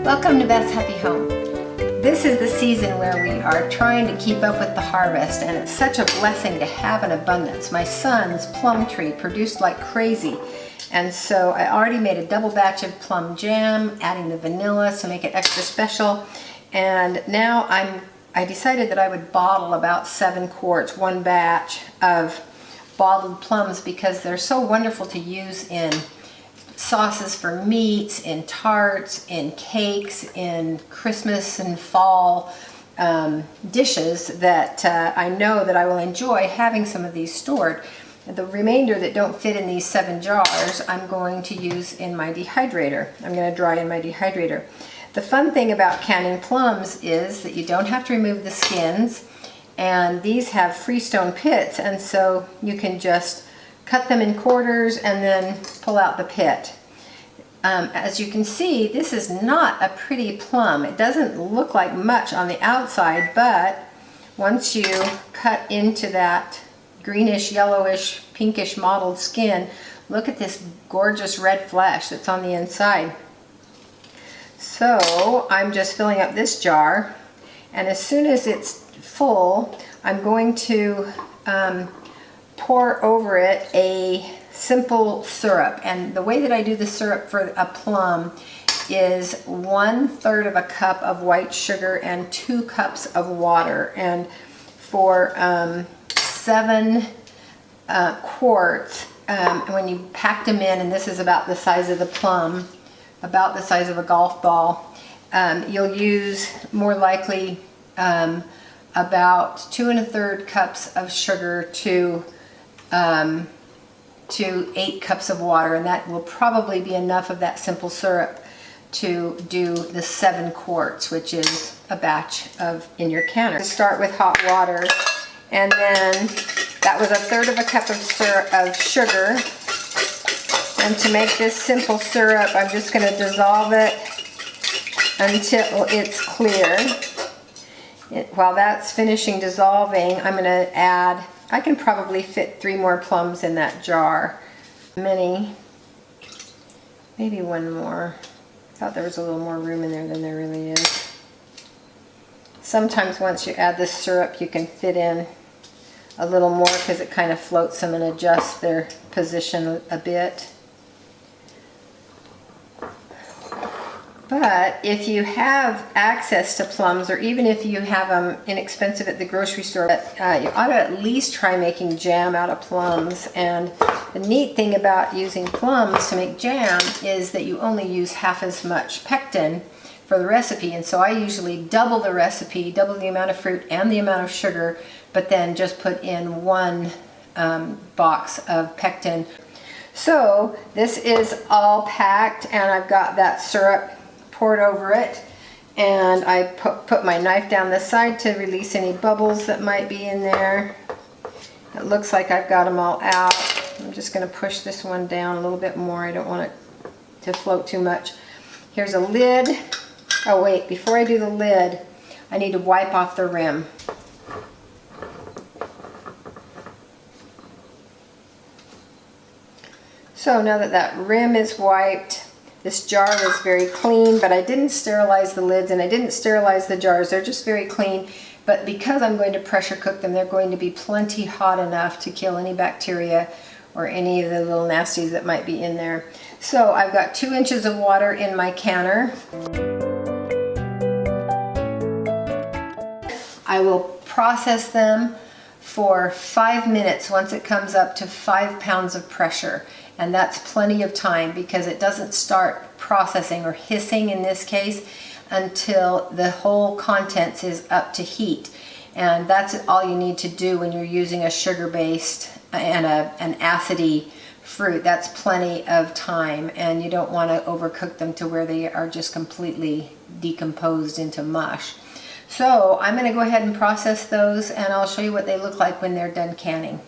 Welcome to Beth's Happy Home. This is the season where we are trying to keep up with the harvest, and it's such a blessing to have an abundance. My son's plum tree produced like crazy, and so I already made a double batch of plum jam, adding the vanilla to make it extra special. And now I decided that I would bottle about 7 quarts, one batch of bottled plums, because they're so wonderful to use in sauces for meats, in tarts, in cakes, in Christmas and fall dishes that I know that I will enjoy having some of these stored. The remainder that don't fit in these 7 jars, I'm going to use in my dehydrator. I'm going to dry in my dehydrator. The fun thing about canning plums is that you don't have to remove the skins, and these have freestone pits, and so you can just cut them in quarters and then pull out the pit. As you can see, this is not a pretty plum. It doesn't look like much on the outside, but once you cut into that greenish, yellowish, pinkish mottled skin, look at this gorgeous red flesh that's on the inside. So I'm just filling up this jar, and as soon as it's full, I'm going to pour over it a simple syrup. And the way that I do the syrup for a plum is 1/3 of a cup of white sugar and 2 cups of water. And for 7 quarts, when you pack them in, and this is about the size of the plum, about the size of a golf ball, you'll use more likely about 2 1/3 cups of sugar to 8 cups of water, and that will probably be enough of that simple syrup to do the 7 quarts, which is a batch of in your canner. Start with hot water, and then that was 1/3 of a cup of syrup of sugar. And to make this simple syrup, I'm just going to dissolve it until it's clear. While that's finishing dissolving, I'm going to add, I can probably fit 3 more plums in that jar. Maybe one more. I thought there was a little more room in there than there really is. Sometimes once you add this syrup, you can fit in a little more because it kind of floats them and adjusts their position a bit. But if you have access to plums, or even if you have them inexpensive at the grocery store, you ought to at least try making jam out of plums. And the neat thing about using plums to make jam is that you only use half as much pectin for the recipe. And so I usually double the recipe, double the amount of fruit and the amount of sugar, but then just put in 1 box of pectin. So this is all packed, and I've got that syrup poured over it, and I put my knife down the side to release any bubbles that might be in there. It looks like I've got them all out. I'm just going to push this one down a little bit more. I don't want it to float too much. Here's a lid. Oh wait, before I do the lid, I need to wipe off the rim. So now that that rim is wiped, this jar was very clean, but I didn't sterilize the lids and I didn't sterilize the jars. They're just very clean, but because I'm going to pressure cook them, they're going to be plenty hot enough to kill any bacteria or any of the little nasties that might be in there. So I've got 2 inches of water in my canner. I will process them for 5 minutes once it comes up to 5 pounds of pressure. And that's plenty of time, because it doesn't start processing, or hissing in this case, until the whole contents is up to heat. And that's all you need to do when you're using a sugar-based and an acidy fruit. That's plenty of time, and you don't want to overcook them to where they are just completely decomposed into mush. So I'm going to go ahead and process those, and I'll show you what they look like when they're done canning.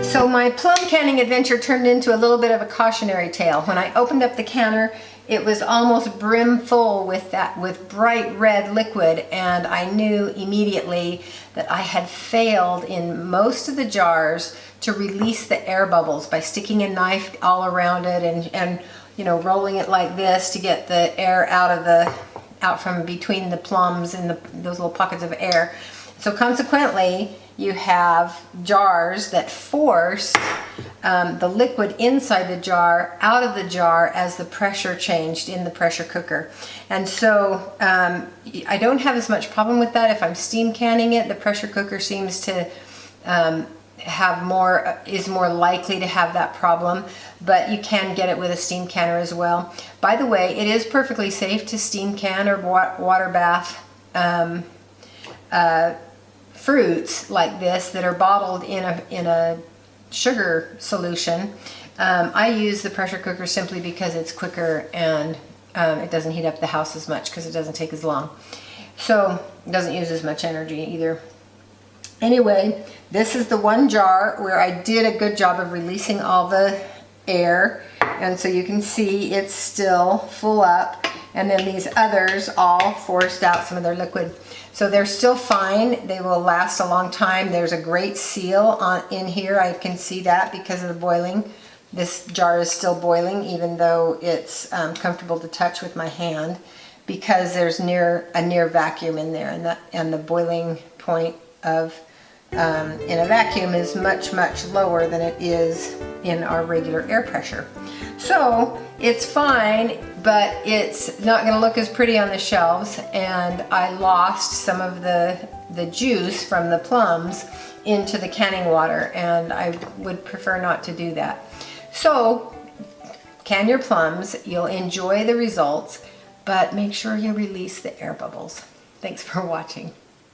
So my plum canning adventure turned into a little bit of a cautionary tale. When I opened up the canner it was almost brim full with bright red liquid, and I knew immediately that I had failed in most of the jars to release the air bubbles by sticking a knife all around it and you know, rolling it like this to get the air out from between the plums and those little pockets of air. So consequently, you have jars that force the liquid inside the jar out of the jar as the pressure changed in the pressure cooker. And so I don't have as much problem with that if I'm steam canning it. The pressure cooker seems to is more likely to have that problem, but you can get it with a steam canner as well. By the way, it is perfectly safe to steam can or water bath fruits like this that are bottled in a sugar solution. I use the pressure cooker simply because it's quicker and it doesn't heat up the house as much because it doesn't take as long. So it doesn't use as much energy either. Anyway, this is the one jar where I did a good job of releasing all the air, and so you can see it's still full up, and then these others all forced out some of their liquid. So they're still fine. They will last a long time. There's a great seal in here. I can see that because of the boiling. This jar is still boiling even though it's comfortable to touch with my hand, because there's a near vacuum in there, and the boiling point of in a vacuum is much lower than it is in our regular air pressure. So it's fine, but it's not going to look as pretty on the shelves, and I lost some of the juice from the plums into the canning water, and I would prefer not to do that. So can your plums, you'll enjoy the results, but make sure you release the air bubbles. Thanks for watching.